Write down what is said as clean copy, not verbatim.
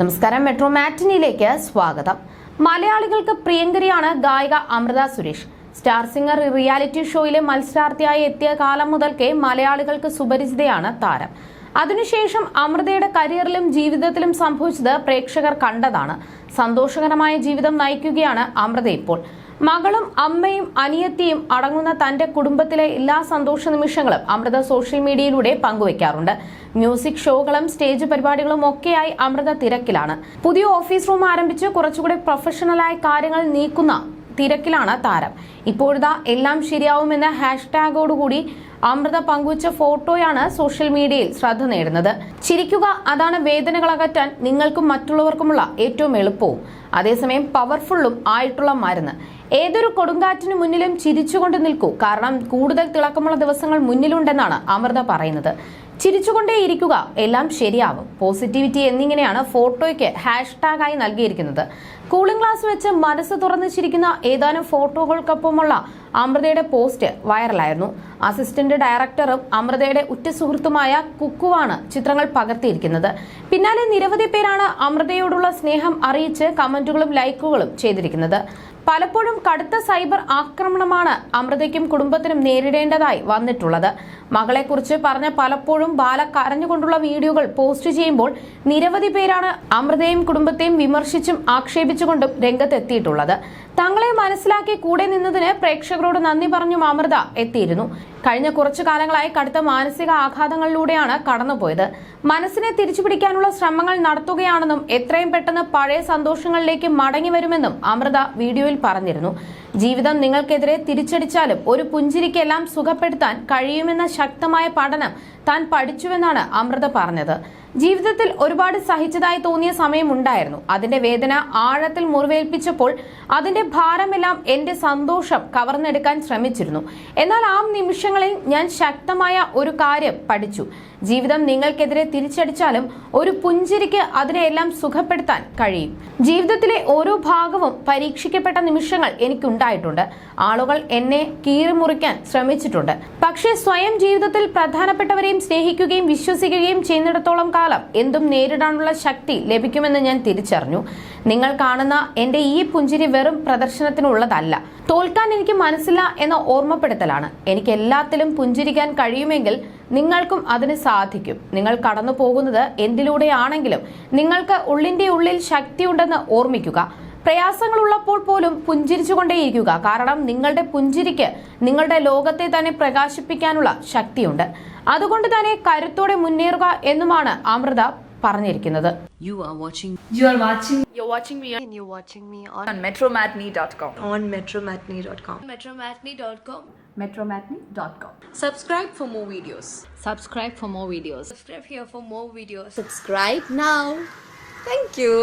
നമസ്കാരം, മെട്രോ മാറ്റിനിയിലേക്ക് സ്വാഗതം. മലയാളികൾക്ക് പ്രിയങ്കരിയാണ് ഗായിക Amrutha Suresh. Star singer reality ഷോയിലെ മത്സരാർത്ഥിയായി എത്തിയ കാലം മുതൽക്കേ മലയാളികൾക്ക് സുപരിചിതയാണ് താരം. അതിനുശേഷം അമൃതയുടെ കരിയറിലും ജീവിതത്തിലും സംഭവിച്ചത് പ്രേക്ഷകർ കണ്ടതാണ്. സന്തോഷകരമായ ജീവിതം നയിക്കുകയാണ് അമൃത ഇപ്പോൾ. മകളും അമ്മയും അനിയത്തിയും അടങ്ങുന്ന തന്റെ കുടുംബത്തിലെ എല്ലാ സന്തോഷ നിമിഷങ്ങളും അമൃത സോഷ്യൽ മീഡിയയിലൂടെ പങ്കുവയ്ക്കാറുണ്ട്. മ്യൂസിക് ഷോകളും സ്റ്റേജ് പരിപാടികളും ഒക്കെയായി അമൃത തിരക്കിലാണ്. പുതിയ ഓഫീസ് റൂം ആരംഭിച്ച് കുറച്ചുകൂടി പ്രൊഫഷണലായ കാര്യങ്ങൾ നീക്കുന്ന തിരക്കിലാണ് താരം. ഇപ്പോഴിതാ എല്ലാം ശരിയാവുമെന്ന ഹാഷ്ടാഗോടുകൂടി അമൃത പങ്കുവച്ച ഫോട്ടോയാണ് സോഷ്യൽ മീഡിയയിൽ ശ്രദ്ധ നേടുന്നത്. ചിരിക്കുക, അതാണ് വേദനകൾ അകറ്റാൻ നിങ്ങൾക്കും മറ്റുള്ളവർക്കുമുള്ള ഏറ്റവും എളുപ്പവും അതേസമയം പവർഫുള്ളും ആയിട്ടുള്ള മരുന്ന്. ഏതൊരു കൊടുങ്കാറ്റിന് മുന്നിലും ചിരിച്ചുകൊണ്ട് നിൽക്കൂ, കാരണം കൂടുതൽ തിളക്കമുള്ള ദിവസങ്ങൾ മുന്നിലുണ്ടെന്നാണ് അമൃത പറയുന്നത്. ചിരിച്ചുകൊണ്ടേയിരിക്കുക, എല്ലാം ശരിയാവും, പോസിറ്റിവിറ്റി എന്നിങ്ങനെയാണ് ഫോട്ടോയ്ക്ക് ഹാഷ്ടാഗായി നൽകിയിരിക്കുന്നത്. കൂളിംഗ് ഗ്ലാസ് വെച്ച് മനസ്സ് തുറന്ന് ചിരിക്കുന്ന ഏതാനും ഫോട്ടോകൾക്കൊപ്പമുള്ള അമൃതയുടെ പോസ്റ്റ് വൈറലായിരുന്നു. അസിസ്റ്റന്റ് ഡയറക്ടറും അമൃതയുടെ ഉറ്റ സുഹൃത്തുമായ കുക്കുവാണ് ചിത്രങ്ങൾ പകർത്തിയിരിക്കുന്നത്. പിന്നാലെ നിരവധി പേരാണ് അമൃതയോടുള്ള സ്നേഹം അറിയിച്ച് കമന്റുകളും ലൈക്കുകളും ചെയ്തിരിക്കുന്നത്. പലപ്പോഴും കടുത്ത സൈബർ ആക്രമണമാണ് അമൃതയ്ക്കും കുടുംബത്തിനും നേരിടേണ്ടതായി വന്നിട്ടുള്ളത്. മകളെക്കുറിച്ച് പറഞ്ഞ പലപ്പോഴും ബാല കരഞ്ഞുകൊണ്ടുള്ള വീഡിയോകൾ പോസ്റ്റ് ചെയ്യുമ്പോൾ നിരവധി പേരാണ് അമൃതയും കുടുംബത്തെയും വിമർശിച്ചും ആക്ഷേപിച്ചുകൊണ്ടും രംഗത്തെത്തിയിട്ടുള്ളത്. തങ്ങളെ മനസ്സിലാക്കി കൂടെ നിന്നതിന് പ്രേക്ഷകരോട് നന്ദി പറഞ്ഞും അമൃത എത്തിയിരുന്നു. കഴിഞ്ഞ കുറച്ചു കാലങ്ങളായി കടുത്ത മാനസിക ആഘാതങ്ങളിലൂടെയാണ് കടന്നുപോയത്. മനസ്സിനെ തിരിച്ചുപിടിക്കാനുള്ള ശ്രമങ്ങൾ നടത്തുകയാണെന്നും എത്രയും പെട്ടെന്ന് പഴയ സന്തോഷങ്ങളിലേക്ക് മടങ്ങി വരുമെന്നും അമൃത വീഡിയോയിൽ പറഞ്ഞിരുന്നു. ജീവിതം നിങ്ങൾക്കെതിരെ തിരിച്ചടിച്ചാലും ഒരു പുഞ്ചിരിക്കെല്ലാം സുഖപ്പെടുത്താൻ കഴിയുമെന്ന ശക്തമായ പഠനം താൻ പഠിച്ചുവെന്നാണ് അമൃത പറഞ്ഞത്. ജീവിതത്തിൽ ഒരുപാട് സഹിച്ചതായി തോന്നിയ സമയമുണ്ടായിരുന്നു. അതിന്റെ വേദന ആഴത്തിൽ മുറിവേൽപ്പിച്ചപ്പോൾ അതിന്റെ ഭാരമെല്ലാം എന്റെ സന്തോഷം കവർന്നെടുക്കാൻ ശ്രമിച്ചിരുന്നു. എന്നാൽ ആ നിമിഷങ്ങളിൽ ഞാൻ ശക്തമായ ഒരു കാര്യം പഠിച്ചു. ജീവിതം നിങ്ങൾക്കെതിരെ തിരിച്ചടിച്ചാലും ഒരു പുഞ്ചിരിക്ക് അതിനെയെല്ലാം സുഖപ്പെടുത്താൻ കഴിയും. ജീവിതത്തിലെ ഓരോ ഭാഗവും പരീക്ഷിക്കപ്പെട്ട നിമിഷങ്ങൾ എനിക്കുണ്ടായിട്ടുണ്ട്. ആളുകൾ എന്നെ കീറിമുറിക്കാൻ ശ്രമിച്ചിട്ടുണ്ട്. പക്ഷേ സ്വയം ജീവിതത്തിൽ പ്രധാനപ്പെട്ടവരെയും സ്നേഹിക്കുകയും വിശ്വസിക്കുകയും ചെയ്യുന്നിടത്തോളം കാലം എന്തും നേരിടാനുള്ള ശക്തി ലഭിക്കുമെന്ന് ഞാൻ തിരിച്ചറിഞ്ഞു. നിങ്ങൾ കാണുന്ന എന്റെ ഈ പുഞ്ചിരി വെറും പ്രദർശനത്തിനുള്ളതല്ല, തോൽക്കാൻ എനിക്ക് മനസ്സില്ല എന്ന ഓർമ്മപ്പെടുത്തലാണ്. എനിക്ക് എല്ലാത്തിലും പുഞ്ചിരിക്കാൻ കഴിയുമെങ്കിൽ നിങ്ങൾക്കും അതിന് സാധിക്കും. നിങ്ങൾ കടന്നു പോകുന്നത് എന്തിലൂടെയാണെങ്കിലും നിങ്ങൾക്ക് ഉള്ളിന്റെ ഉള്ളിൽ ശക്തിയുണ്ടെന്ന് ഓർമ്മിക്കുക. പ്രയാസങ്ങളുള്ളപ്പോൾ പോലും പുഞ്ചിരിച്ചുകൊണ്ടേയിരിക്കുക, കാരണം നിങ്ങളുടെ പുഞ്ചിരിക്ക് നിങ്ങളുടെ ലോകത്തെ തന്നെ പ്രകാശിപ്പിക്കാനുള്ള ശക്തിയുണ്ട്. അതുകൊണ്ട് തന്നെ കരുത്തോടെ മുന്നേറുക എന്നുമാണ് അമൃത പറഞ്ഞിരിക്കുന്നത്. You're watching me on metromatney.com. on metromatney.com. metromatney.com. Subscribe for more videos. Subscribe for more videos. Subscribe here for more videos. Subscribe now. Thank you.